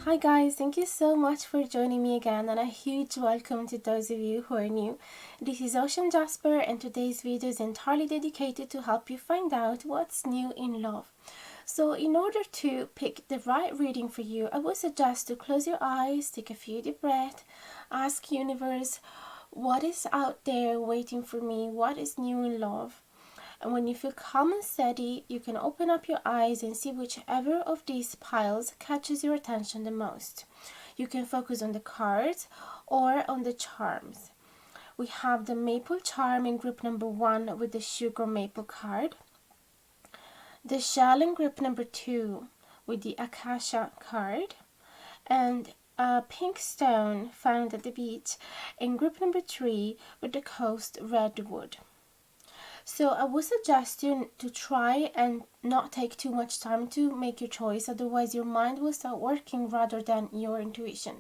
Hi guys, thank you so much for joining me again, and a huge welcome to those of you who are new. This is Jasper, and today's video is entirely dedicated to help you find out what's new in love. So in order to pick the right reading for you, I would suggest to close your eyes, take a few deep breaths, ask universe, what is out there waiting for me? What is new in love? And when you feel calm and steady, you can open up your eyes and see whichever of these piles catches your attention the most. You can focus on the cards or on the charms. We have the maple charm in group number 1 with the sugar maple card, the shell in group number 2 with the Acacia card, and a pink stone found at the beach in group number 3 with the coast Redwood. So I would suggest you to try and not take too much time to make your choice, otherwise your mind will start working rather than your intuition.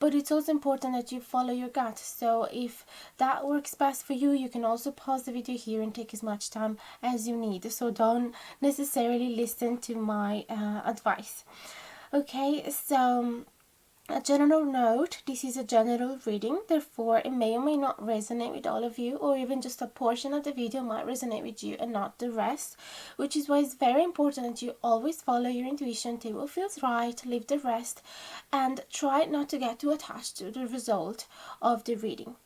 But it's also important that you follow your gut, so if that works best for you, you can also pause the video here and take as much time as you need. So don't necessarily listen to my advice. Okay, so a general note, this is a general reading, therefore it may or may not resonate with all of you, or even just a portion of the video might resonate with you and not the rest, which is why it's very important that you always follow your intuition, take what feels right, leave the rest, and try not to get too attached to the result of the reading.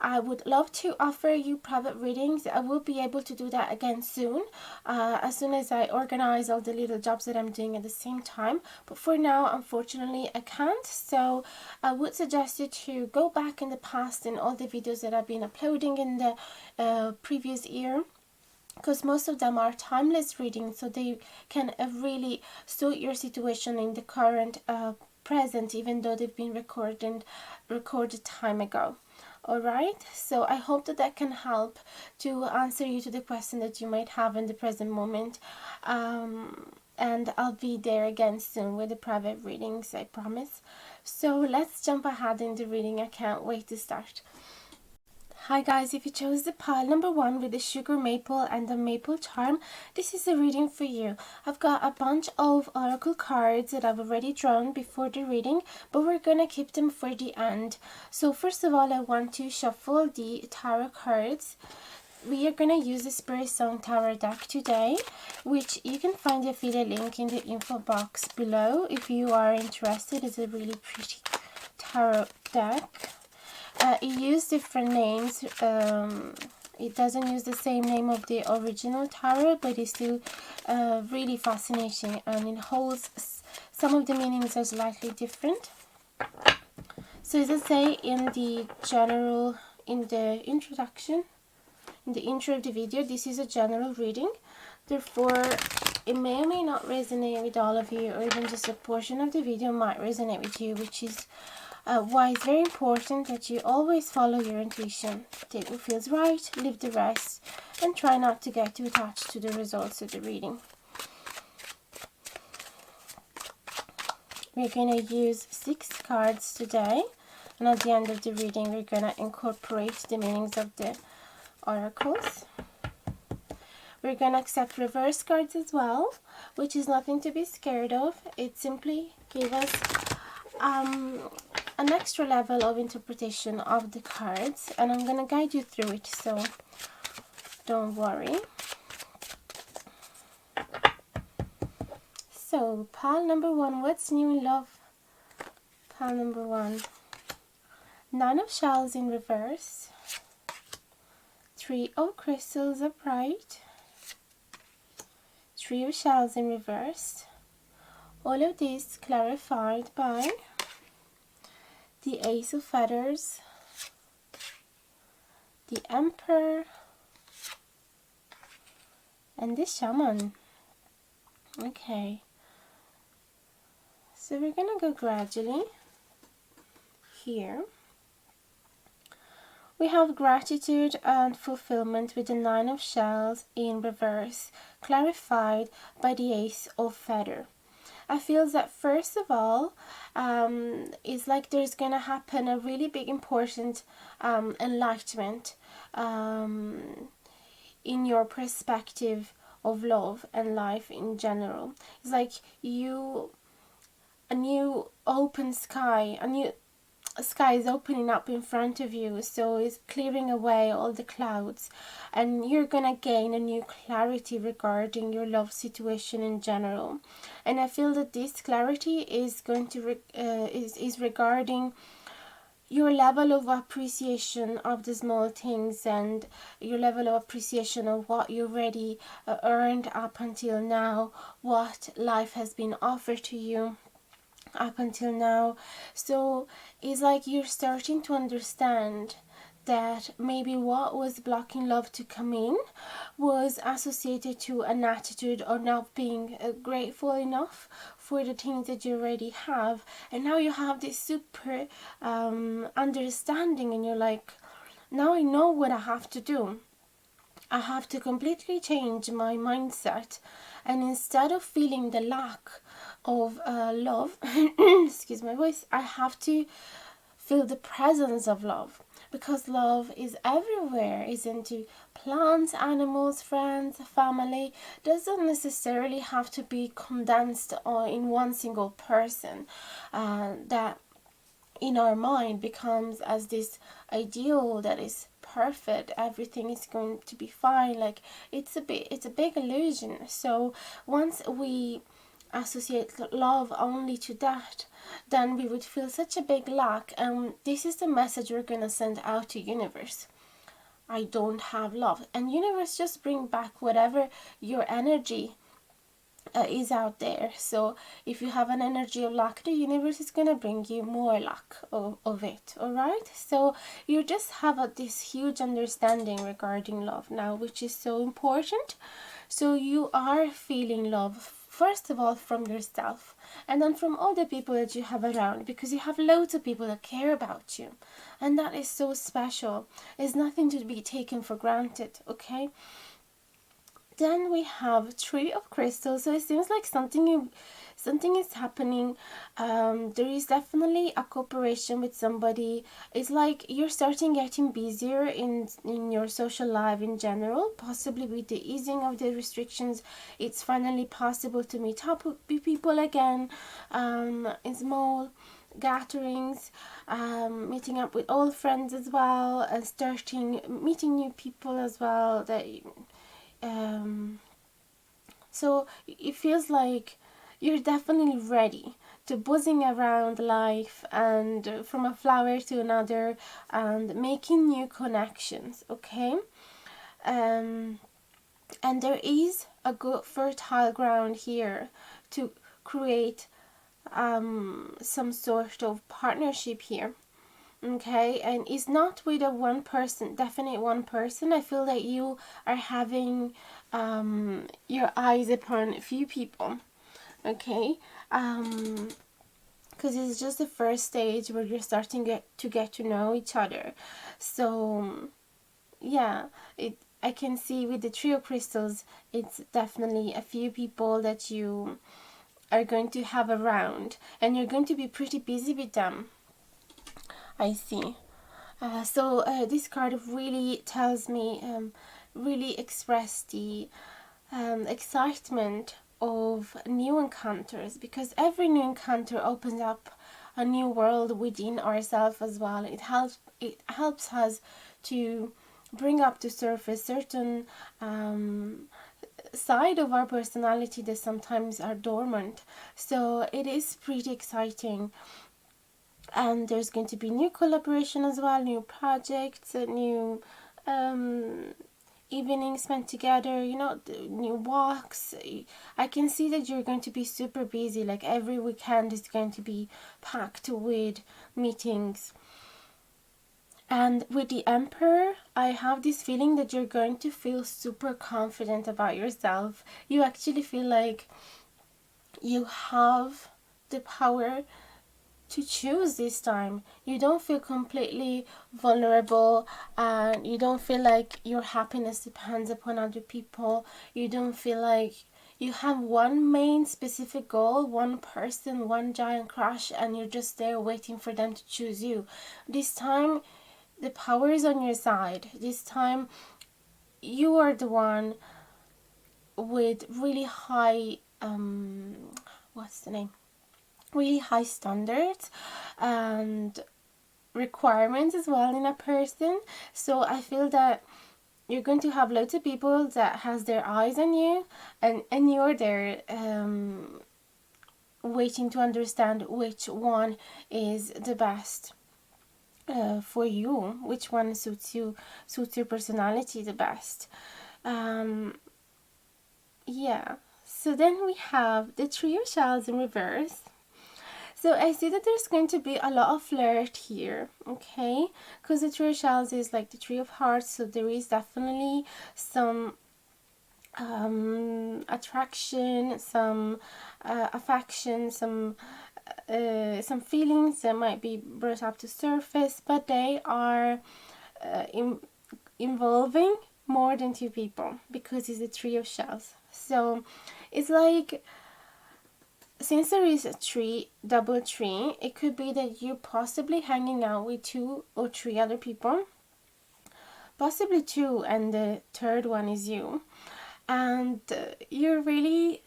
I would love to offer you private readings. I will be able to do that again soon, as soon as I organize all the little jobs that I'm doing at the same time. But for now, unfortunately, I can't. So I would suggest you to go back in the past and all the videos that I've been uploading in the previous year, because most of them are timeless readings, so they can really suit your situation in the current present, even though they've been recorded time ago. Alright, so I hope that can help to answer you to the question that you might have in the present moment. And I'll be there again soon with the private readings, I promise. So let's jump ahead in the reading. I can't wait to start. Hi guys, if you chose the pile number 1 with the sugar maple and the maple charm, this is a reading for you. I've got a bunch of oracle cards that I've already drawn before the reading, but we're gonna keep them for the end. So first of all, I want to shuffle the tarot cards. We are gonna use the Spirit Song Tarot deck today, which you can find the affiliate link in the info box below if you are interested. It's a really pretty tarot deck. It uses different names. It doesn't use the same name of the original tarot, but it's still really fascinating, and it holds some of the meanings are slightly different. So as I say in the introduction, in the intro of the video, this is a general reading. Therefore, it may or may not resonate with all of you, or even just a portion of the video might resonate with you, which is why it's very important that you always follow your intuition. Take what feels right, leave the rest, and try not to get too attached to the results of the reading. We're going to use 6 cards today, and at the end of the reading we're going to incorporate the meanings of the oracles. We're going to accept reverse cards as well, which is nothing to be scared of. It simply gives us an extra level of interpretation of the cards, and I'm going to guide you through it, so don't worry. So, pile number 1, what's new in love? Pile number 1, 9 of shells in reverse, 3 of crystals upright, 3 of shells in reverse. All of this clarified by the Ace of Feathers, the Emperor, and the Shaman. Okay, so we're gonna go gradually here. We have gratitude and fulfillment with the 9 of shells in reverse, clarified by the Ace of Feathers. I feel that first of all, it's like there's gonna happen a really big important enlightenment in your perspective of love and life in general. It's like you a new open sky, a new sky is opening up in front of you, so it's clearing away all the clouds, and you're gonna gain a new clarity regarding your love situation in general. And I feel that this clarity is going to is regarding your level of appreciation of the small things, and your level of appreciation of what you already earned up until now, what life has been offered to you up until now. So it's like you're starting to understand that maybe what was blocking love to come in was associated to an attitude or not being grateful enough for the things that you already have. And now you have this super understanding, and you're like, now I know what I have to do. I have to completely change my mindset, and instead of feeling the lack of love, excuse my voice, I have to feel the presence of love, because love is everywhere, isn't it? Plants, animals, friends, family doesn't necessarily have to be condensed in one single person. That in our mind becomes as this ideal that is perfect, everything is going to be fine. Like it's a big illusion. So once we associate love only to that, then we would feel such a big lack, and this is the message we're gonna send out to universe: I don't have love. And universe just bring back whatever your energy is out there. So if you have an energy of luck, the universe is going to bring you more luck of it. All right, so you just have this huge understanding regarding love now, which is so important. So you are feeling love, first of all, from yourself, and then from all the people that you have around, because you have loads of people that care about you, and that is so special. It's nothing to be taken for granted. Okay, then we have Three of Crystals. So it seems like something is happening. There is definitely a cooperation with somebody. It's like you're starting getting busier in your social life in general. Possibly with the easing of the restrictions, it's finally possible to meet up with people again, in small gatherings, meeting up with old friends as well, and starting meeting new people as well. That so it feels like you're definitely ready to buzzing around life, and from a flower to another, and making new connections. Okay, and there is a good fertile ground here to create some sort of partnership here. Okay, and it's not with a one person, definite one person. I feel that you are having your eyes upon a few people. Okay, because it's just the first stage where you're starting to get to know each other. So yeah, I can see with the trio crystals, it's definitely a few people that you are going to have around, and you're going to be pretty busy with them. I see. So this card really tells me, really express the excitement of new encounters, because every new encounter opens up a new world within ourselves as well. It helps us to bring up to surface certain side of our personality that sometimes are dormant. So it is pretty exciting, and there's going to be new collaboration as well, new projects, new evenings spent together, new walks. I can see that you're going to be super busy, like every weekend is going to be packed with meetings. And with the Emperor, I have this feeling that you're going to feel super confident about yourself. You actually feel like you have the power to choose this time. You don't feel completely vulnerable, and you don't feel like your happiness depends upon other people. You don't feel like you have one main specific goal, one person, one giant crush, and you're just there waiting for them to choose you. This time, the power is on your side. This time, you are the one with really high, what's the name? really high standards and requirements as well in a person. So I feel that you're going to have loads of people that has their eyes on you, and you're there waiting to understand which one is the best for you, which one suits your personality the best. Yeah. So then we have the Three of Shells in reverse. So I see that there's going to be a lot of flirt here, okay? Because the Three of Shells is like the Three of Hearts, so there is definitely some attraction, some affection, some feelings that might be brought up to surface, but they are involving more than two people because it's a Three of Shells. So it's like, since there is a tree, double tree, it could be that you're possibly hanging out with 2 or 3 other people, possibly 2, and the third one is you. And you're really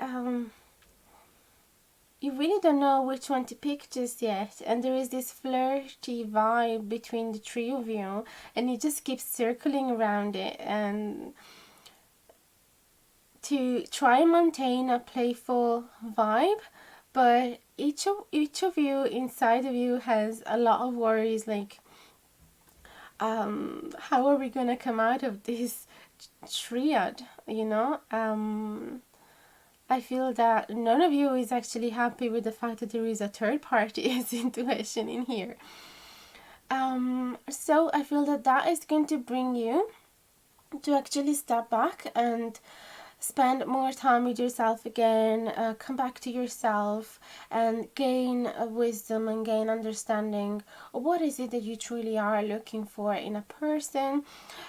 you really don't know which one to pick just yet, and there is this flirty vibe between the 3 of you, and you just keep circling around it and to try and maintain a playful vibe, but each of you inside of you has a lot of worries, like how are we gonna come out of this triad, you know? I feel that none of you is actually happy with the fact that there is a third party's intuition in here. So I feel that is going to bring you to actually step back and spend more time with yourself again, come back to yourself and gain wisdom and gain understanding of what is it that you truly are looking for in a person.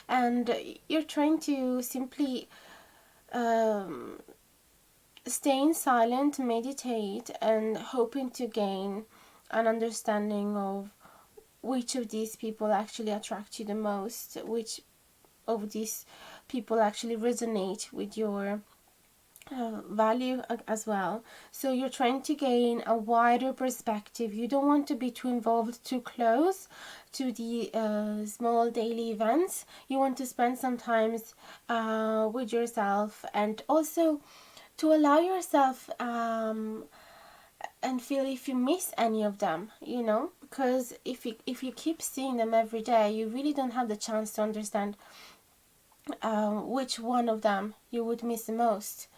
And you're trying to simply stay in silent, meditate, and hoping to gain an understanding of which of these people actually attract you the most, which of these people actually resonate with your value as well. So you're trying to gain a wider perspective. You don't want to be too involved, too close to the small daily events. You want to spend some time with yourself, and also to allow yourself and feel if you miss any of them, you know, because if you keep seeing them every day, you really don't have the chance to understand which one of them you would miss the most.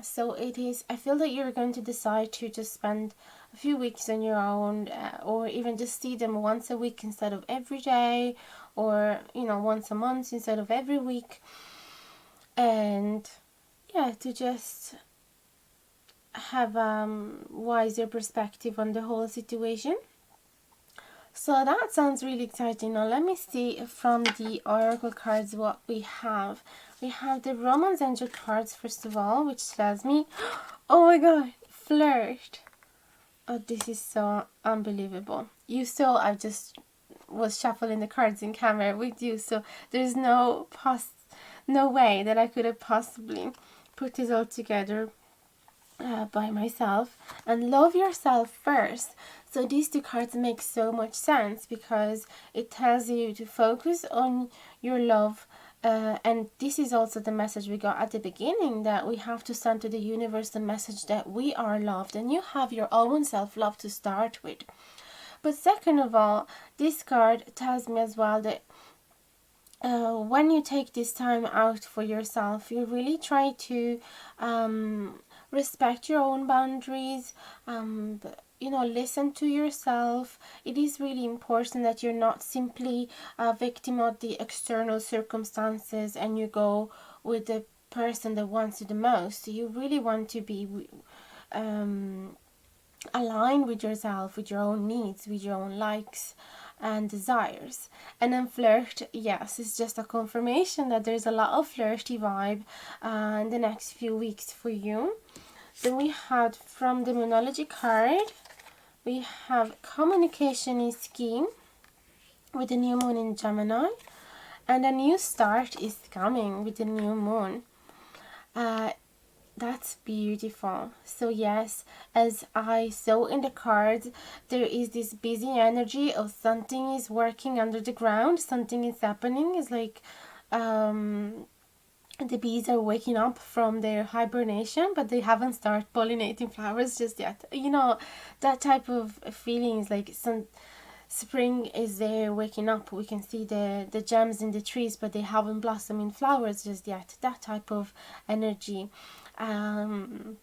So I feel that you're going to decide to just spend a few weeks on your own, or even just see them once a week instead of every day, or once a month instead of every week, and yeah, to just have wiser perspective on the whole situation. So that sounds really exciting. Now let me see from the oracle cards what we have. We have the Romance Angel cards first of all, which tells me, oh my god, flirt. Oh, this is so unbelievable. You saw I just was shuffling the cards in camera with you, so there's no way that I could have possibly put this all together by myself. And love yourself first. So these 2 cards make so much sense because it tells you to focus on your love, and this is also the message we got at the beginning, that we have to send to the universe the message that we are loved, and you have your own self-love to start with. But second of all, this card tells me as well that when you take this time out for yourself, you really try to respect your own boundaries, listen to yourself. It is really important that you're not simply a victim of the external circumstances and you go with the person that wants you the most. You really want to be aligned with yourself, with your own needs, with your own likes and desires. And then flirt, yes, it's just a confirmation that there's a lot of flirty vibe in the next few weeks for you. Then we had from the Moonology card, we have communication is key with the new moon in Gemini, and a new start is coming with the new moon. That's beautiful. So yes, as I saw in the cards, there is this busy energy of something is working under the ground, something is happening. It's like the bees are waking up from their hibernation, but they haven't started pollinating flowers just yet. You know, that type of feeling is like some spring is there waking up. We can see the gems in the trees, but they haven't blossomed in flowers just yet. That type of energy. Um,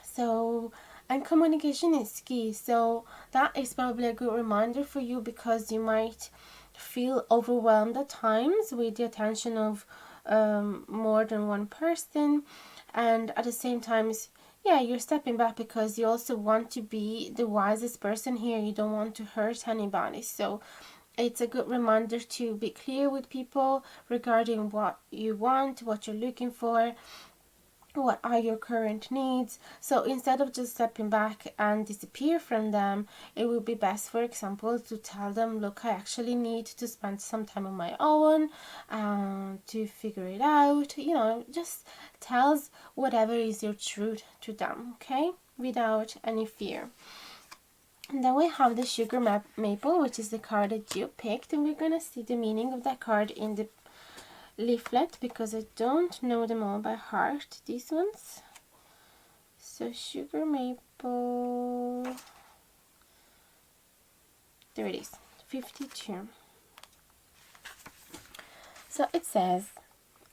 so, and communication is key. So that is probably a good reminder for you, because you might feel overwhelmed at times with the attention of more than one person, and at the same time, yeah, you're stepping back because you also want to be the wisest person here. You don't want to hurt anybody. So it's a good reminder to be clear with people regarding what you want, what you're looking for, what are your current needs. So instead of just stepping back and disappear from them, it would be best, for example, to tell them, look, I actually need to spend some time on my own to figure it out. You know, just tells whatever is your truth to them, okay, without any fear. And then we have the sugar maple, which is the card that you picked, and we're gonna see the meaning of that card in the leaflet, because I don't know them all by heart, these ones. So sugar maple, there it is, 52. So it says,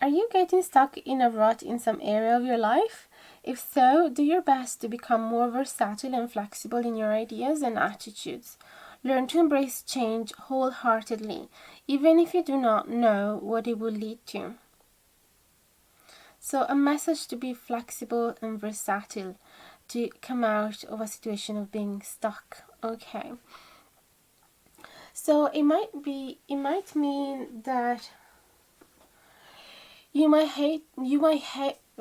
are you getting stuck in a rut in some area of your life? If so, do your best to become more versatile and flexible in your ideas and attitudes. Learn to embrace change wholeheartedly, even if you do not know what it will lead to. So a message to be flexible and versatile, to come out of a situation of being stuck. Okay. So it might mean that you might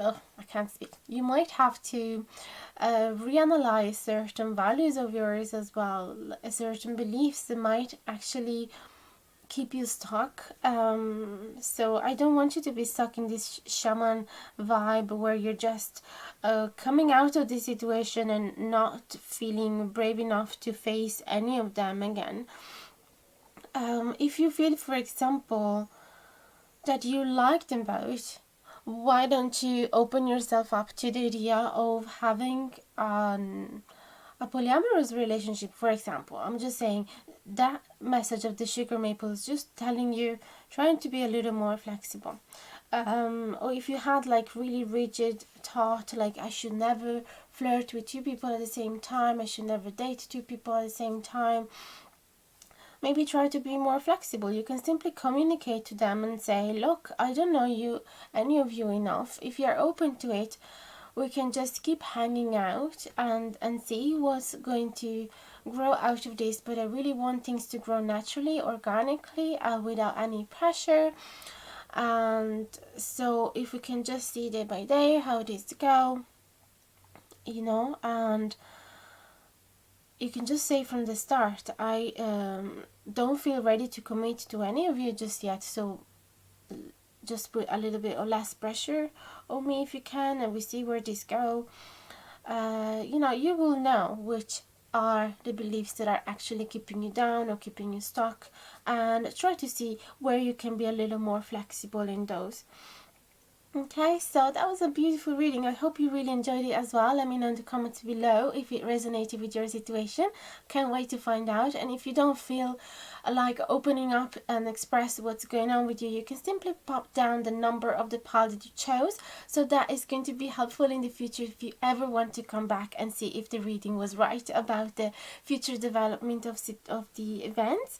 I can't speak. You might have to reanalyze certain values of yours as well, certain beliefs that might actually keep you stuck. So I don't want you to be stuck in this shaman vibe where you're just coming out of the situation and not feeling brave enough to face any of them again. If you feel, for example, that you like them both, why don't you open yourself up to the idea of having a polyamorous relationship, for example? I'm just saying that message of the sugar maple is just telling you, trying to be a little more flexible. Or if you had like really rigid thought, like I should never flirt with two people at the same time, I should never date two people at the same time, maybe try to be more flexible. You can simply communicate to them and say, look, I don't know any of you enough. If you're open to it, we can just keep hanging out and see what's going to grow out of this. But I really want things to grow naturally, organically, without any pressure. And so if we can just see day by day how this go, you know, and you can just say from the start, I don't feel ready to commit to any of you just yet, so just put a little bit or less pressure on me if you can, and we see where this go. You know, you will know which are the beliefs that are actually keeping you down or keeping you stuck, and try to see where you can be a little more flexible in those. Okay, so that was a beautiful reading. I hope you really enjoyed it as well. Let me know in the comments below if it resonated with your situation. Can't wait to find out. And if you don't feel like opening up and express what's going on with you, you can simply pop down the number of the pile that you chose. So that is going to be helpful in the future if you ever want to come back and see if the reading was right about the future development of the events.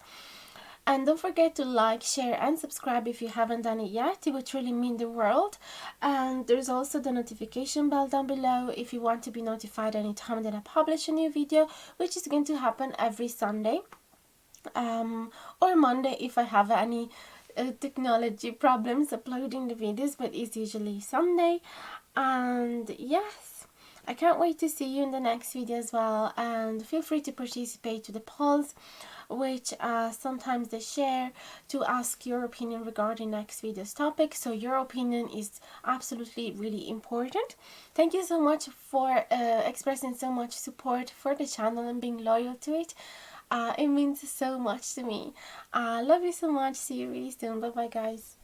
And don't forget to like, share and subscribe if you haven't done it yet. It would truly mean the world. And there's also the notification bell down below if you want to be notified anytime that I publish a new video, which is going to happen every Sunday or Monday if I have any technology problems uploading the videos, but it's usually Sunday. And yes, I can't wait to see you in the next video as well, and feel free to participate to the polls which sometimes they share to ask your opinion regarding next video's topic. So your opinion is absolutely really important. Thank you so much for expressing so much support for the channel and being loyal to it. It means so much to me. Love you so much. See you really soon. Bye bye, guys.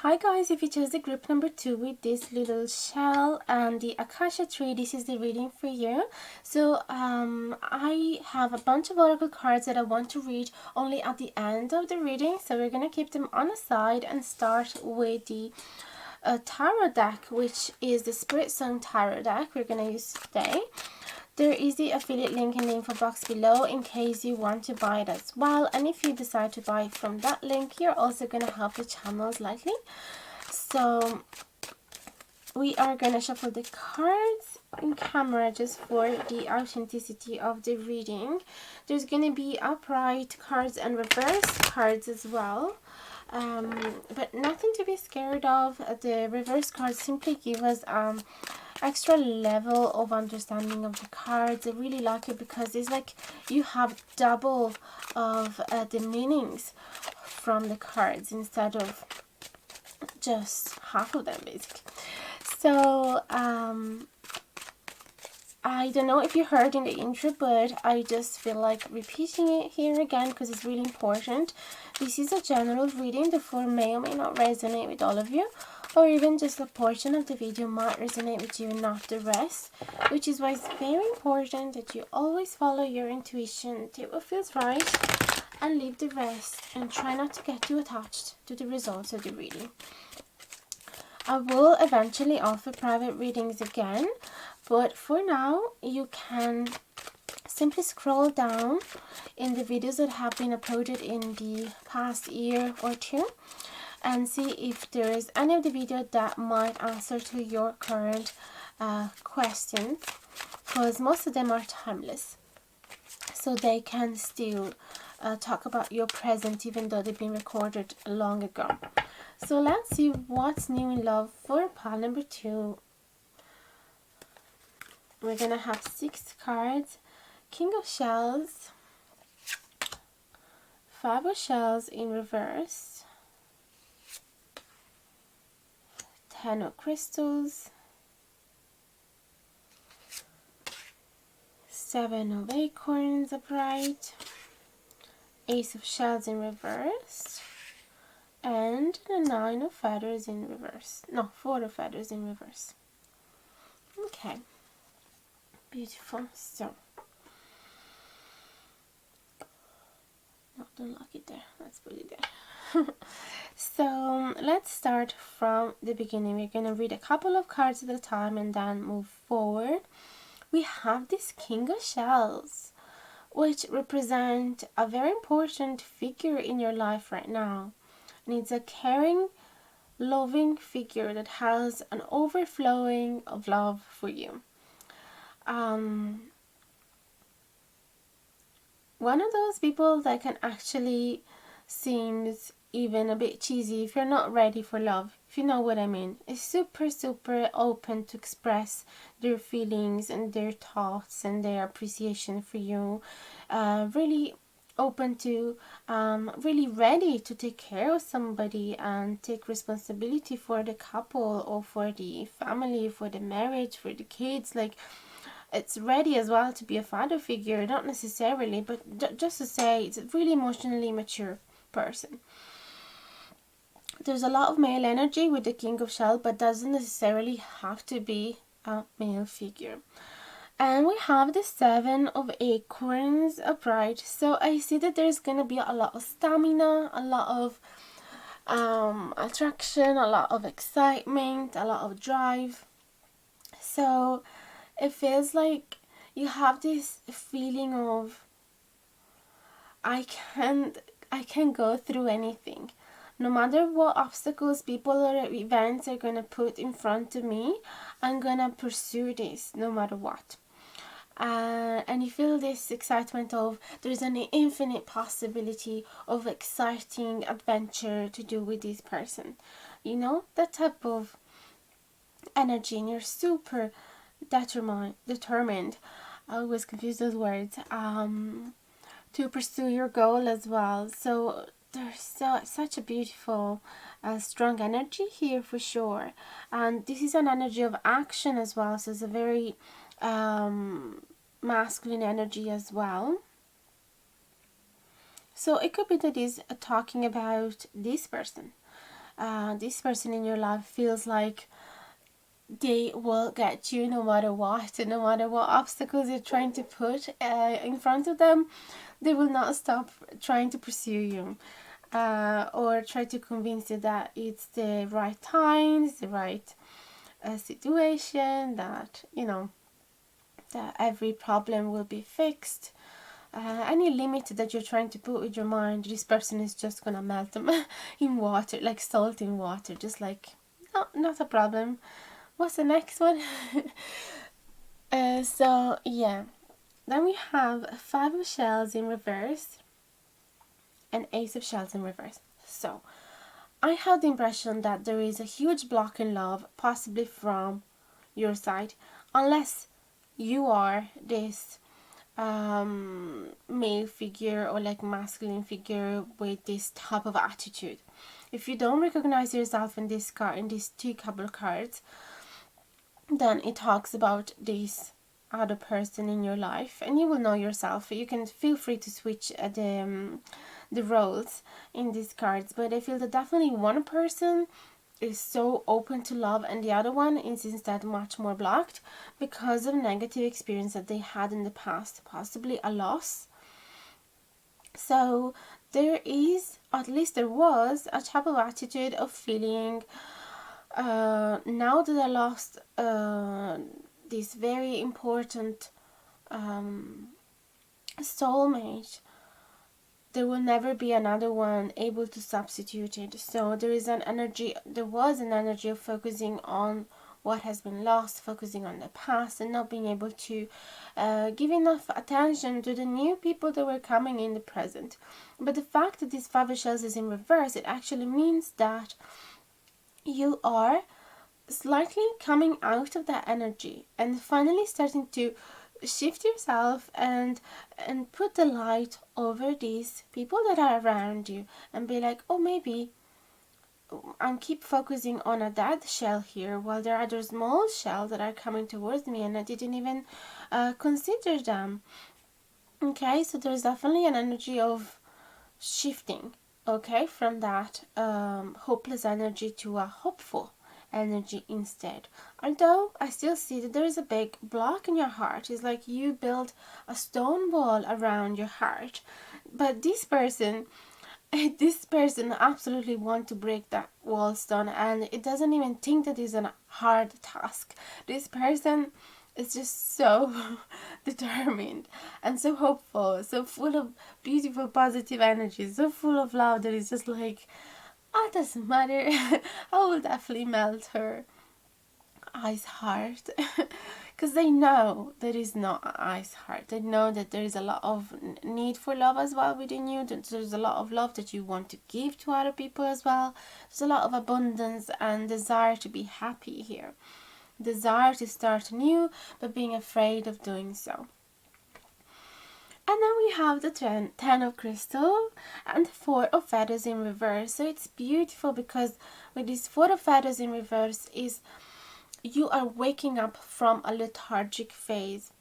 Hi guys, if you chose the group number 2 with this little shell and the Acacia tree, this is the reading for you. So I have a bunch of oracle cards that I want to read only at the end of the reading, so we're gonna keep them on the side and start with the tarot deck, which is the Spirit Song tarot deck we're gonna use today. There is the affiliate link in the info box below in case you want to buy it as well. And if you decide to buy from that link, you're also going to help the channel slightly. So we are going to shuffle the cards in camera just for the authenticity of the reading. There's going to be upright cards and reverse cards as well. But nothing to be scared of. The reverse cards simply give us extra level of understanding of the cards. I really like it because it's like you have double of the meanings from the cards instead of just half of them basically. So I don't know if you heard in the intro, but I just feel like repeating it here again because it's really important. This is a general reading, therefore may or may not resonate with all of you, or even just a portion of the video might resonate with you and not the rest, which is why it's very important that you always follow your intuition, do what feels right, and leave the rest, and try not to get too attached to the results of the reading. I will eventually offer private readings again, but for now you can simply scroll down in the videos that have been uploaded in the past year or two and see if there is any of the videos that might answer to your current questions, because most of them are timeless, so they can still talk about your present even though they've been recorded long ago. So let's see what's new in love for pile number 2. We're gonna have 6 cards. King of Shells, 5 of Shells in reverse, 10 of Crystals, 7 of Acorns upright, Ace of Shells in reverse, and the 9 of Feathers in reverse. No, 4 of Feathers in reverse. Okay, beautiful. So don't lock it there, let's put it there. So let's start from the beginning. We're going to read a couple of cards at a time and then move forward. We have this King of Shells, which represent a very important figure in your life right now, and it's a caring, loving figure that has an overflowing of love for you. One of those people that can actually seems even a bit cheesy if you're not ready for love, if you know what I mean. Is super open to express their feelings and their thoughts and their appreciation for you. Really open to, really ready to take care of somebody and take responsibility for the couple or for the family, for the marriage, for the kids. Like, it's ready as well to be a father figure, not necessarily, but just to say it's a really emotionally mature person. There's a lot of male energy with the King of Shells, but doesn't necessarily have to be a male figure. And we have the 7 of Acorns upright, so I see that there's gonna be a lot of stamina, a lot of attraction, a lot of excitement, a lot of drive. So it feels like you have this feeling of I can go through anything. No matter what obstacles, people or events are gonna put in front of me, I'm gonna pursue this no matter what. And you feel this excitement of there's an infinite possibility of exciting adventure to do with this person. You know, that type of energy, and you're super determined. I always confuse those words. to pursue your goal as well. So there's such a beautiful, strong energy here for sure. And this is an energy of action as well. So it's a very masculine energy as well. So it could be that is talking about this person. This person in your life feels like they will get you no matter what, no matter what obstacles you're trying to put in front of them. They will not stop trying to pursue you, or try to convince you that it's the right time, it's the right situation, that that every problem will be fixed. Any limit that you're trying to put with your mind, this person is just gonna melt them in water, like salt in water, just like, no, not a problem. What's the next one? So yeah, then we have 5 of shells in reverse and Ace of shells in reverse. So I have the impression that there is a huge block in love, possibly from your side, unless you are this male figure or like masculine figure with this type of attitude. If you don't recognize yourself in this card, in these 2 couple cards, then it talks about this other person in your life, and you will know yourself. You can feel free to switch the roles in these cards, but I feel that definitely one person is so open to love and the other one is instead much more blocked because of negative experience that they had in the past, possibly a loss. So there is, at least there was, a type of attitude of feeling, now that I lost this very important soulmate, there will never be another one able to substitute it. So there was an energy of focusing on what has been lost, focusing on the past, and not being able to give enough attention to the new people that were coming in the present. But the fact that this 5 of shells is in reverse, it actually means that you are slightly coming out of that energy and finally starting to shift yourself and put the light over these people that are around you and be like, oh, maybe and keep focusing on a dead shell here while there are other small shells that are coming towards me and I didn't even consider them. Okay, so there's definitely an energy of shifting, okay, from that hopeless energy to a hopeful energy instead. Although I still see that there is a big block in your heart. It's like you build a stone wall around your heart, but this person absolutely want to break that wall stone, and it doesn't even think that is a hard task. This person is just so determined and so hopeful, so full of beautiful positive energy, so full of love that it's just like, oh, it doesn't matter. I will definitely melt her ice heart. Because they know there is no ice heart. They know that there is a lot of need for love as well within you. There's a lot of love that you want to give to other people as well. There's a lot of abundance and desire to be happy here. Desire to start new, but being afraid of doing so. And then we have the 10 of crystal and the 4 of feathers in reverse. So it's beautiful because with this 4 of feathers in reverse is you are waking up from a lethargic phase.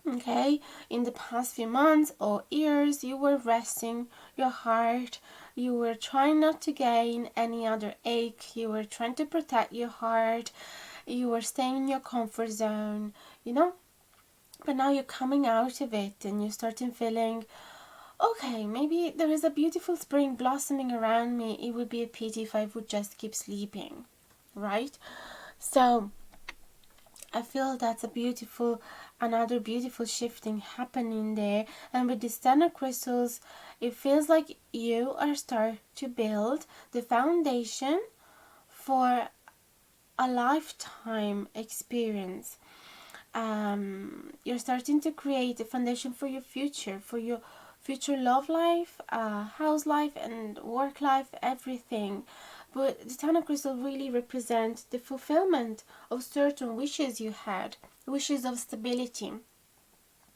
Okay, in the past few months or years, you were resting your heart. You were trying not to gain any other ache. You were trying to protect your heart. You were staying in your comfort zone, But now you're coming out of it and you're starting feeling, okay, maybe there is a beautiful spring blossoming around me. It would be a pity if I would just keep sleeping, right? So I feel that's another beautiful shifting happening there. And with these 10 of crystals, it feels like you are starting to build the foundation for a lifetime experience. You're starting to create a foundation for your future love life, house life, and work life, everything. But the 10 of crystal really represents the fulfillment of certain wishes you had, wishes of stability,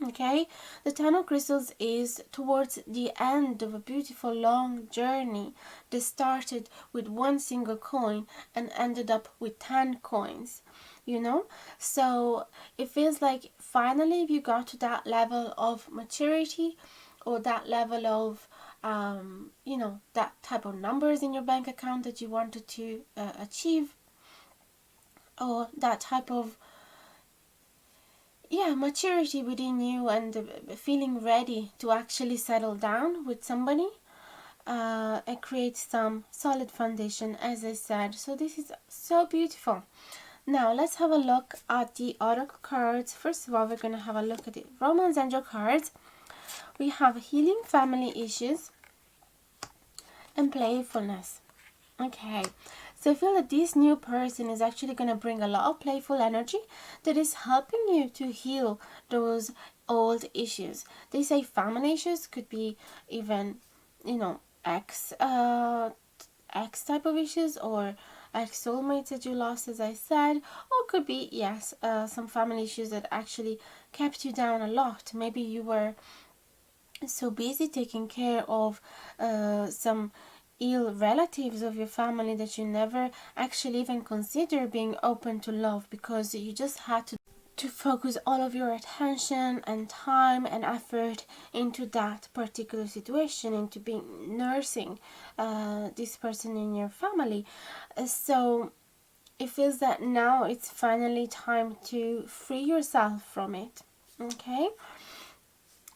Okay, the Ten of Crystals is towards the end of a beautiful long journey that started with one single coin and ended up with 10 coins, you know? So it feels like finally you got to that level of maturity, or that level of, that type of numbers in your bank account that you wanted to achieve, or that type of maturity within you, and feeling ready to actually settle down with somebody and create some solid foundation, as I said. So this is so beautiful. Now let's have a look at the oracle cards. First of all, we're going to have a look at the romance angel cards. We have healing family issues and playfulness. Okay, so I feel that this new person is actually going to bring a lot of playful energy that is helping you to heal those old issues. They say family issues could be even, ex type of issues, or ex soulmates that you lost, as I said, or could be, yes, some family issues that actually kept you down a lot. Maybe you were so busy taking care of some ill relatives of your family that you never actually even consider being open to love, because you just had to focus all of your attention and time and effort into that particular situation, into being nursing this person in your family. So it feels that now it's finally time to free yourself from it. Okay,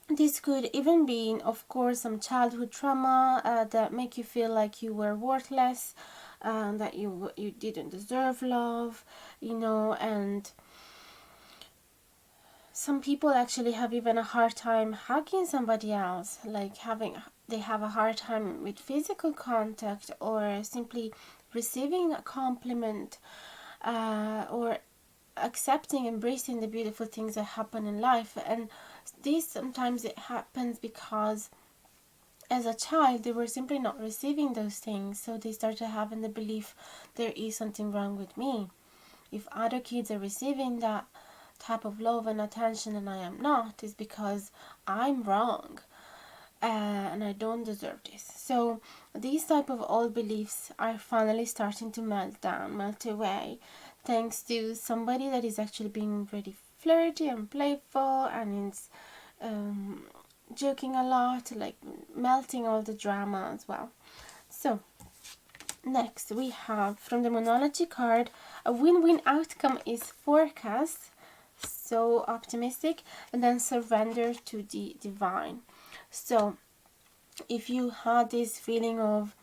this could even be, of course, some childhood trauma that make you feel like you were worthless, that you didn't deserve love, and some people actually have even a hard time hugging somebody else, like they have a hard time with physical contact, or simply receiving a compliment, or accepting, embracing the beautiful things that happen in life. And this sometimes it happens because as a child they were simply not receiving those things, so they started having the belief there is something wrong with me. If other kids are receiving that type of love and attention and I am not, is because I'm wrong, and I don't deserve this. So these type of old beliefs are finally starting to melt away, thanks to somebody that is actually being really flirty and playful, and is joking a lot, like melting all the drama as well. So next we have, from the Monology card, a win-win outcome is forecast, so optimistic, and then surrender to the divine. So if you had this feeling of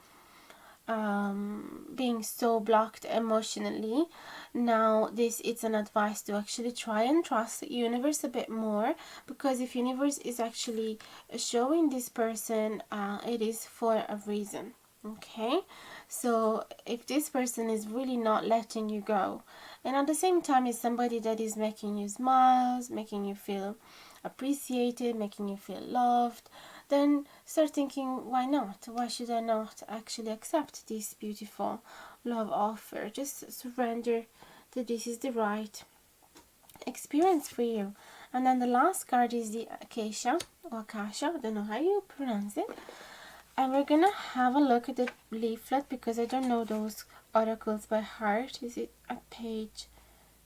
being so blocked emotionally, now this is an advice to actually try and trust the universe a bit more, because if universe is actually showing this person, it is for a reason. Okay, so if this person is really not letting you go, and at the same time is somebody that is making you smile, making you feel appreciated, making you feel loved, then start thinking, why not? Why should I not actually accept this beautiful love offer? Just surrender that this is the right experience for you. And then the last card is the Acacia, or Acacia, I don't know how you pronounce it. And we're gonna have a look at the leaflet, because I don't know those oracles by heart. Is it at page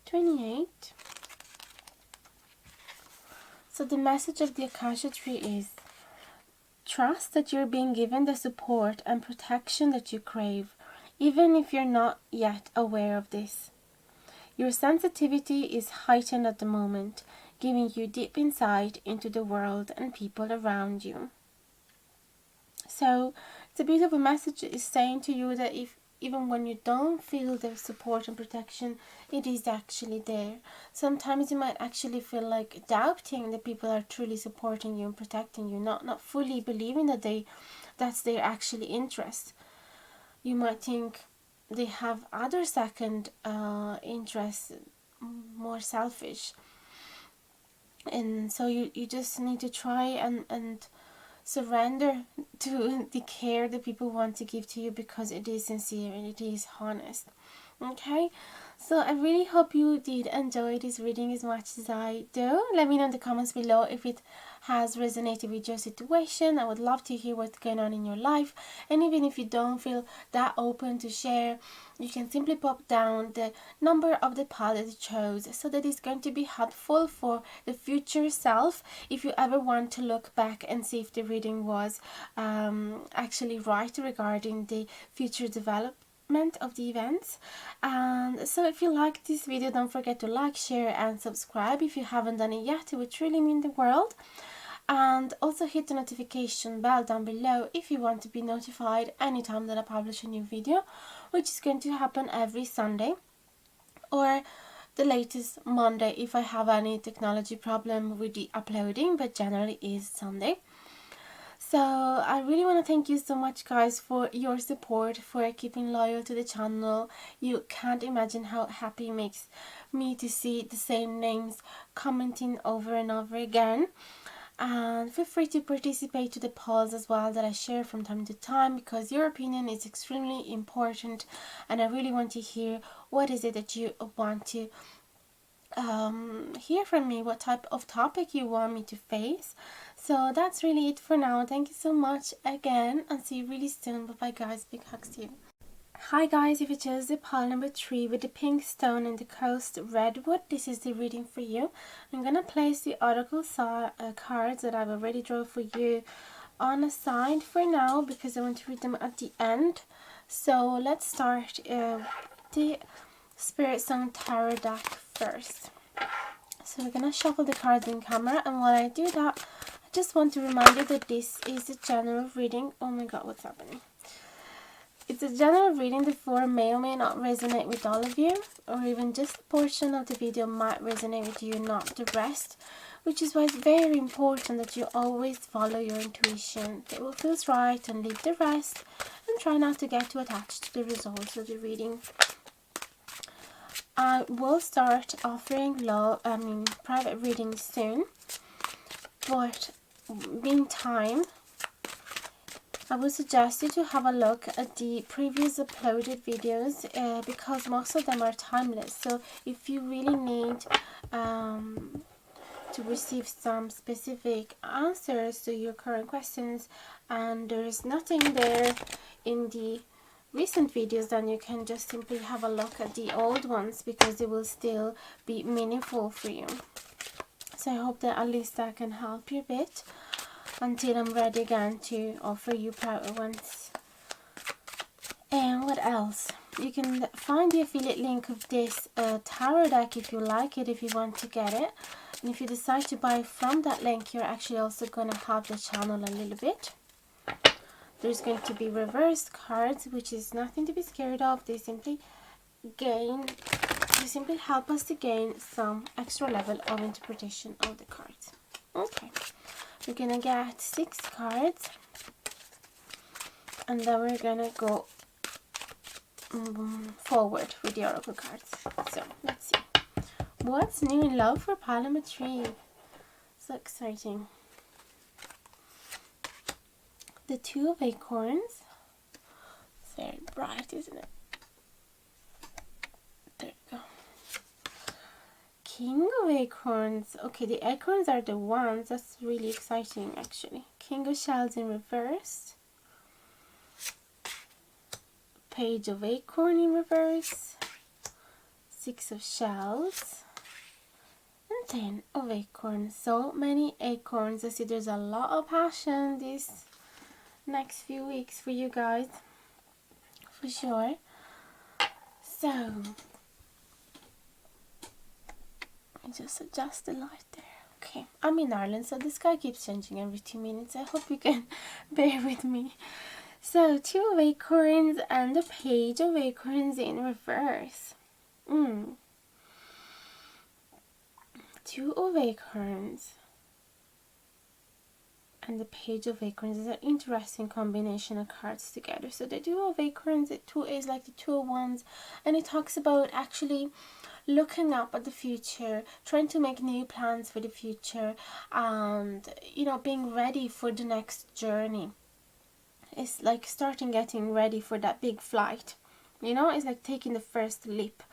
28? So the message of the Acacia tree is: trust that you're being given the support and protection that you crave, even if you're not yet aware of this. Your sensitivity is heightened at the moment, giving you deep insight into the world and people around you. So it's a beautiful message. Is saying to you that if even when you don't feel the support and protection, it is actually there. Sometimes you might actually feel like doubting that people are truly supporting you and protecting you, not fully believing that that's their actually interest. You might think they have other second interests, more selfish, and so you just need to try and surrender to the care that people want to give to you, because it is sincere and it is honest. Okay, so I really hope you did enjoy this reading as much as I do. Let me know in the comments below if it has resonated with your situation. I would love to hear what's going on in your life, and even if you don't feel that open to share, you can simply pop down the number of the pile that you chose, so that it's going to be helpful for the future self if you ever want to look back and see if the reading was actually right regarding the future development of the events. And so if you like this video, don't forget to like, share and subscribe if you haven't done it yet. It would truly mean the world. And also hit the notification bell down below if you want to be notified anytime that I publish a new video, which is going to happen every Sunday, or the latest Monday if I have any technology problem with the uploading, but generally is Sunday. So I really want to thank you so much, guys, for your support, for keeping loyal to the channel. You can't imagine how happy it makes me to see the same names commenting over and over again. And feel free to participate to the polls as well that I share from time to time, because your opinion is extremely important and I really want to hear what is it that you want to hear from me, what type of topic you want me to face. So that's really it for now. Thank you so much again and see you really soon. Bye bye, guys. Big hugs to you. Hi guys, if you chose the pile number 3 with the pink stone and the coast Redwood, this is the reading for you. I'm gonna place the oracle cards that I've already drawn for you on a side for now, because I want to read them at the end. So let's start the Spirit Song Tarot deck first. So we're gonna shuffle the cards in camera, and while I do that, I just want to remind you that this is a general reading. Oh my god, what's happening? It's a general reading, therefore may or may not resonate with all of you, or even just a portion of the video might resonate with you, not the rest, which is why it's very important that you always follow your intuition. Do what feels right and leave the rest, and try not to get too attached to the results of the reading. I will start offering private readings soon, but meantime, I would suggest you to have a look at the previous uploaded videos because most of them are timeless. So if you really need to receive some specific answers to your current questions and there's nothing there in the recent videos, then you can just simply have a look at the old ones, because they will still be meaningful for you. So I hope that at least that can help you a bit until I'm ready again to offer you private ones. And what else? You can find the affiliate link of this tarot deck if you like it, if you want to get it. And if you decide to buy from that link, you're actually also going to help the channel a little bit. There's going to be reversed cards, which is nothing to be scared of. They simply help us to gain some extra level of interpretation of the cards. Okay, we're gonna get 6 cards, and then we're gonna go forward with the oracle cards. So let's see what's new in love for pile number 3. So exciting. The 2 of Acorns. It's very bright, isn't it? There we go. King of Acorns. Okay, the acorns are the ones. That's really exciting, actually. King of Shells in reverse. Page of Acorn in reverse. 6 of Shells. And 10 of Acorns. So many acorns. I see there's a lot of passion this next few weeks for you guys, for sure. So let me just adjust the light there. Okay, I'm in Ireland, so the sky keeps changing every 2 minutes. I hope you can bear with me. So 2 of Acorns and the Page of Acorns in reverse. 2 of Acorns and the Page of Acorns is an interesting combination of cards together. So the 2 of Acorns, the 2 is like the 2 of Wands, and it talks about actually looking up at the future, trying to make new plans for the future, and being ready for the next journey. It's like getting ready for that big flight. you know, it's like taking the first leap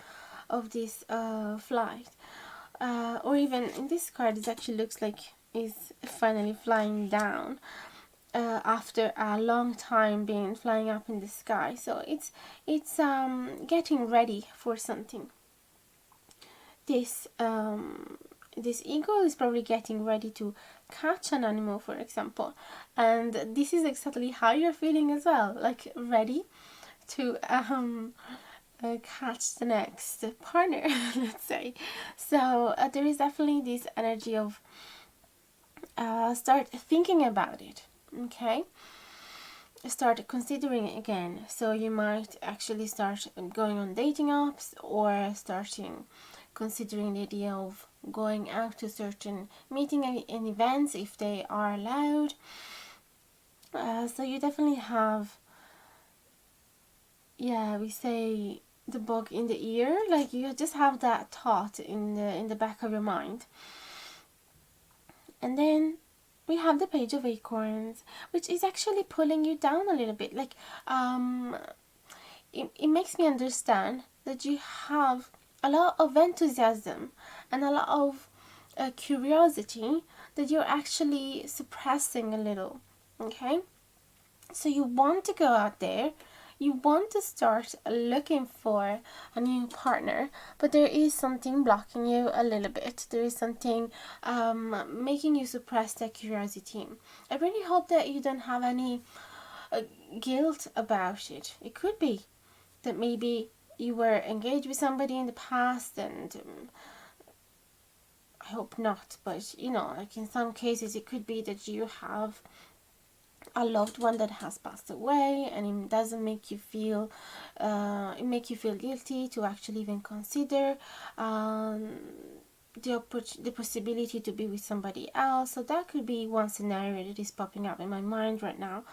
of this flight. Or even in this card, it actually looks like is finally flying down after a long time being flying up in the sky. So it's getting ready for something. This this eagle is probably getting ready to catch an animal, for example, and this is exactly how you're feeling as well, like ready to catch the next partner, let's say. So there is definitely this energy of start thinking about it, okay? Start considering it again. So you might actually start going on dating apps, or starting considering the idea of going out to certain meeting and events if they are allowed. So you definitely have, yeah, we say the bug in the ear, like you just have that thought in the back of your mind. And then we have the Page of Acorns, which is actually pulling you down a little bit. Like it makes me understand that you have a lot of enthusiasm and a lot of curiosity that you're actually suppressing a little, okay? So you want to go out there, you want to start looking for a new partner, but there is something blocking you a little bit. There is something making you suppress that curiosity. I really hope that you don't have any guilt about it. It could be that maybe you were engaged with somebody in the past, and I hope not, but you know, like in some cases it could be that you have a loved one that has passed away, and it doesn't make you feel guilty to actually even consider the possibility to be with somebody else. So that could be one scenario that is popping up in my mind right now.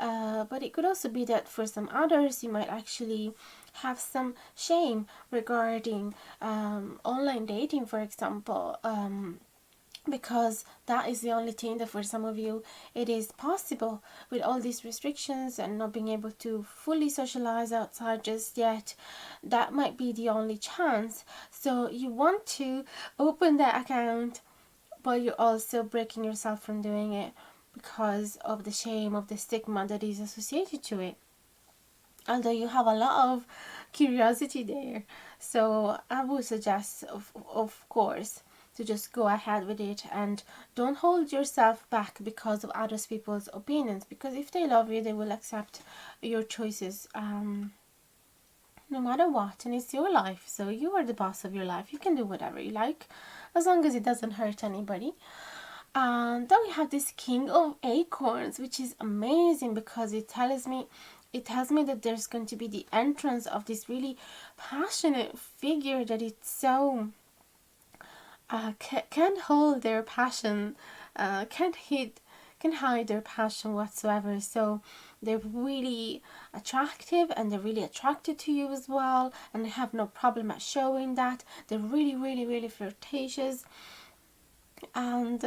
But it could also be that for some others, you might actually have some shame regarding online dating, for example, because that is the only thing that for some of you it is possible with all these restrictions and not being able to fully socialize outside just yet. That might be the only chance. So you want to open that account, but you're also breaking yourself from doing it because of the shame, of the stigma that is associated to it, although you have a lot of curiosity there. So I would suggest, of course, to just go ahead with it, and don't hold yourself back because of other people's opinions, because if they love you, they will accept your choices no matter what, and it's your life, so you are the boss of your life. You can do whatever you like as long as it doesn't hurt anybody. And then we have this King of Acorns, which is amazing because it tells me that there's going to be the entrance of this really passionate figure that it's so can't hold their passion, can't hide their passion whatsoever. So they're really attractive, and they're really attracted to you as well, and they have no problem at showing that. They're really, really, really flirtatious, and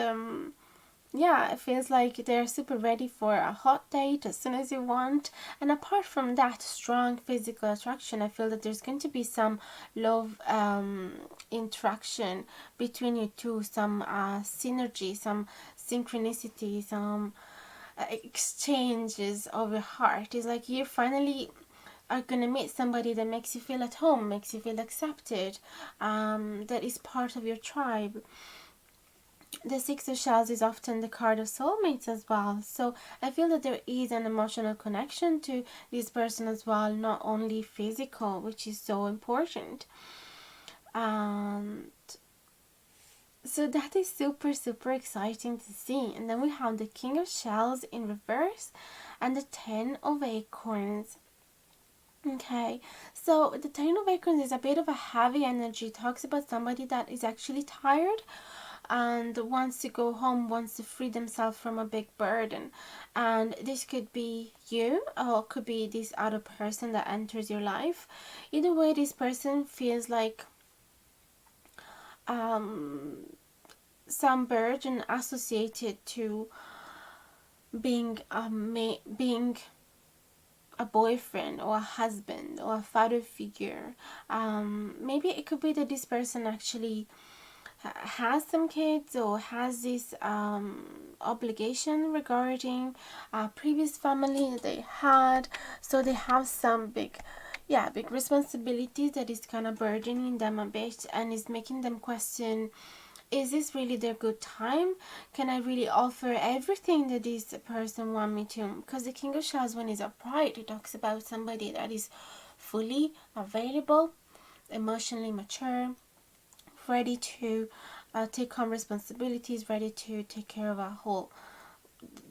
yeah, it feels like they're super ready for a hot date as soon as you want. And apart from that strong physical attraction, I feel that there's going to be some love interaction between you two, some synergy, some synchronicity, some exchanges of your heart. It's like you finally are gonna meet somebody that makes you feel at home, makes you feel accepted, that is part of your tribe. The Six of Shells is often the card of soulmates as well. So I feel that there is an emotional connection to this person as well, not only physical, which is so important. And so that is super, super exciting to see. And then we have the King of Shells in reverse and the Ten of Acorns. Okay, so the Ten of Acorns is a bit of a heavy energy. It talks about somebody that is actually tired and wants to go home, wants to free themselves from a big burden. And this could be you, or it could be this other person that enters your life. Either way, this person feels like some burden associated to being a boyfriend or a husband or a father figure. Maybe it could be that this person actually has some kids or has this obligation regarding a previous family that they had, so they have some big responsibilities that is kind of burdening them a bit and is making them question, is this really their good time? Can I really offer everything that this person want me to? Because the King of Shells, when he's upright, he talks about somebody that is fully available, emotionally mature, ready to take on responsibilities, ready to take care of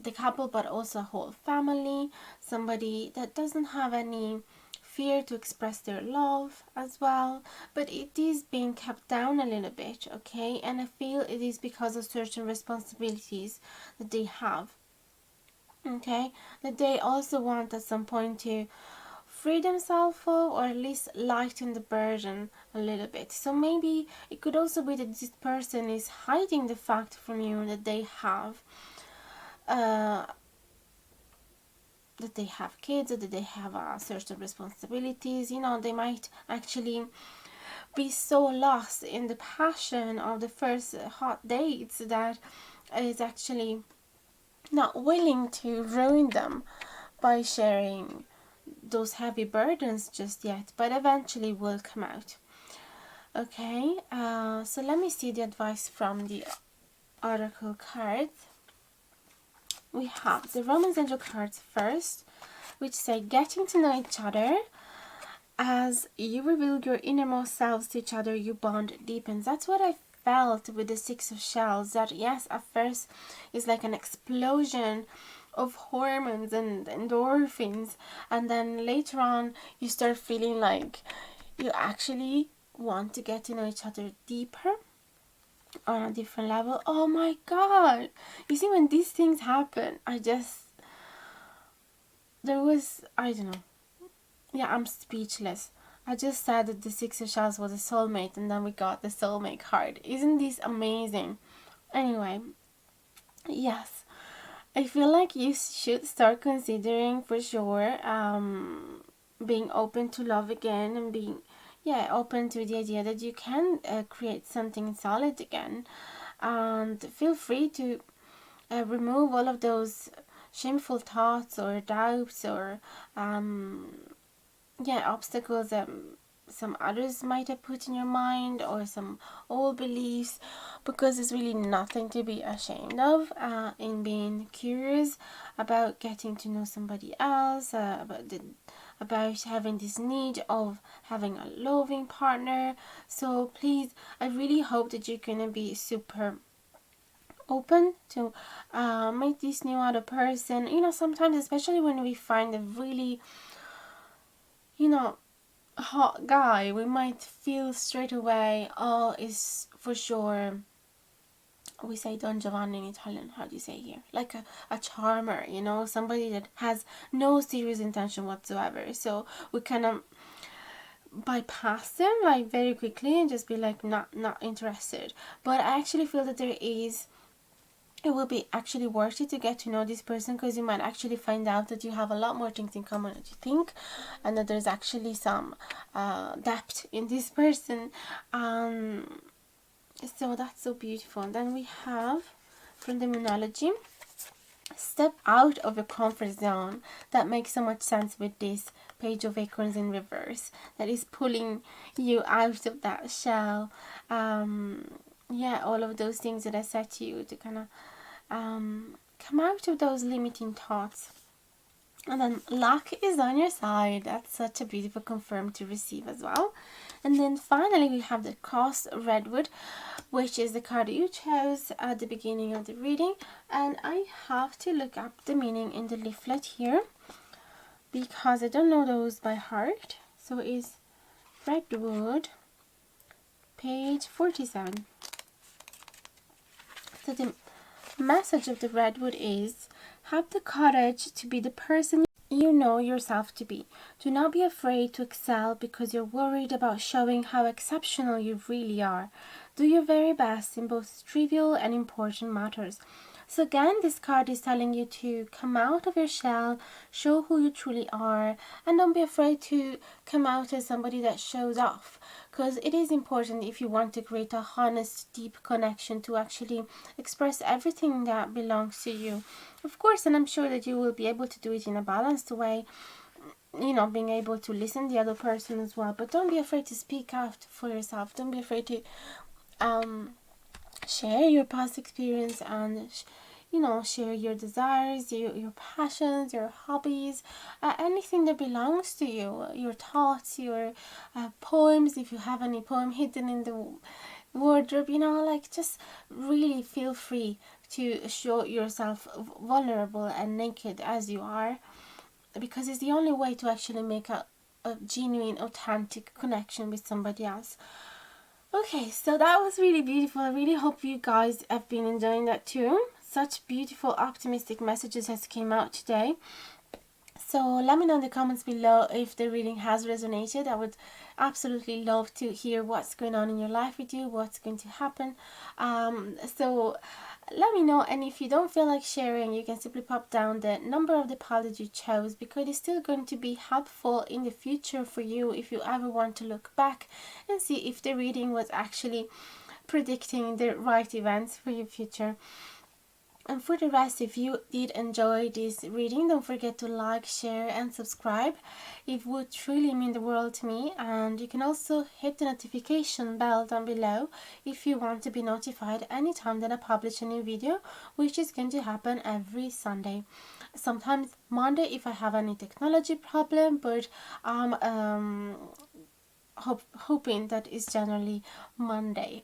the couple, but also a whole family. Somebody that doesn't have any fear to express their love as well, but it is being kept down a little bit, okay? And I feel it is because of certain responsibilities that they have, okay? That they also want at some point to free themselves of, or at least lighten the burden a little bit. So maybe it could also be that this person is hiding the fact from you that they have kids, or that they have certain responsibilities. You know, they might actually be so lost in the passion of the first hot dates that is actually not willing to ruin them by sharing those heavy burdens just yet, but eventually will come out. Okay, so let me see the advice from the oracle cards. We have the Romance Angel cards first, which say getting to know each other. As you reveal your innermost selves to each other, your bond deepens. That's what I felt with the Six of Shells. That yes, at first it's like an explosion of hormones and endorphins, and then later on you start feeling like you actually want to get to know each other deeper on a different level. Oh my god, you see, when these things happen, I don't know, I'm speechless. I just said that the Six of Shells was a soulmate, and then we got the soulmate card. Isn't this amazing? Anyway, yes, I feel like you should start considering for sure being open to love again, and being open to the idea that you can create something solid again. And feel free to remove all of those shameful thoughts or doubts or obstacles that some others might have put in your mind, or some old beliefs, because there's really nothing to be ashamed of in being curious about getting to know somebody else, about having this need of having a loving partner. So please, I really hope that you're gonna be super open to meet this new other person. You know, sometimes, especially when we find a really, hot guy, we might feel straight away, oh, is for sure, we say Don Giovanni in Italian, how do you say here? Like a charmer, somebody that has no serious intention whatsoever. So we kind of bypass them like very quickly and just be like not interested. But I actually feel that it will be actually worth it to get to know this person, because you might actually find out that you have a lot more things in common than you think, and that there's actually some depth in this person. So that's so beautiful. And then we have from the Moonology, step out of your comfort zone. That makes so much sense with this Page of Acorns in reverse, that is pulling you out of that shell. All of those things that I said to you, to kind of come out of those limiting thoughts. And then luck is on your side. That's such a beautiful confirm to receive as well. And then finally we have the Cross Redwood, which is the card you chose at the beginning of the reading. And I have to look up the meaning in the leaflet here, because I don't know those by heart. So it's Redwood, page 47. So the message of the Redwood is, have the courage to be the person you know yourself to be. Do not be afraid to excel because you're worried about showing how exceptional you really are. Do your very best in both trivial and important matters. So again, this card is telling you to come out of your shell, show who you truly are, and don't be afraid to come out as somebody that shows off, because it is important if you want to create a honest, deep connection to actually express everything that belongs to you. Of course, and I'm sure that you will be able to do it in a balanced way, you know, being able to listen to the other person as well. But don't be afraid to speak out for yourself. Don't be afraid to share your past experience and you know, share your desires, your passions, your hobbies, anything that belongs to you, your thoughts, your poems, if you have any poem hidden in the wardrobe, you know, like just really feel free to show yourself vulnerable and naked as you are, because it's the only way to actually make a genuine, authentic connection with somebody else. Okay, so that was really beautiful. I really hope you guys have been enjoying that too. Such beautiful, optimistic messages has came out today. So let me know in the comments below if the reading has resonated. I would absolutely love to hear what's going on in your life with you, what's going to happen. So let me know, and if you don't feel like sharing, you can simply pop down the number of the pile that you chose, because it's still going to be helpful in the future for you if you ever want to look back and see if the reading was actually predicting the right events for your future. And for the rest, if you did enjoy this reading, don't forget to like, share and subscribe. It would truly mean the world to me. And you can also hit the notification bell down below if you want to be notified anytime that I publish a new video, which is going to happen every Sunday. Sometimes Monday if I have any technology problem, but hoping that is generally Sunday,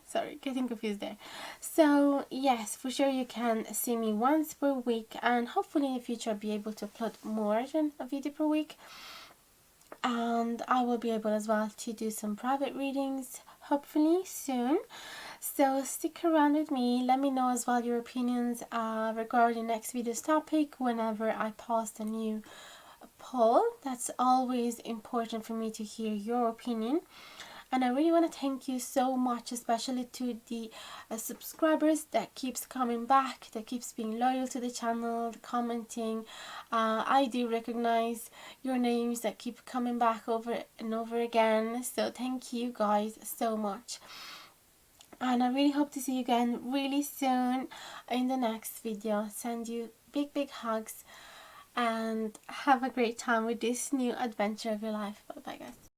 sorry, getting confused there. So yes, for sure you can see me once per week, and hopefully in the future I'll be able to upload more than a video per week, and I will be able as well to do some private readings hopefully soon. So stick around with me. Let me know as well your opinions regarding next video's topic whenever I post a new poll. That's always important for me to hear your opinion. And I really want to thank you so much, especially to the subscribers that keeps coming back, that keeps being loyal to the channel, commenting. I do recognize your names that keep coming back over and over again. So thank you guys so much. And I really hope to see you again really soon in the next video. Send you big hugs and have a great time with this new adventure of your life. Bye bye guys.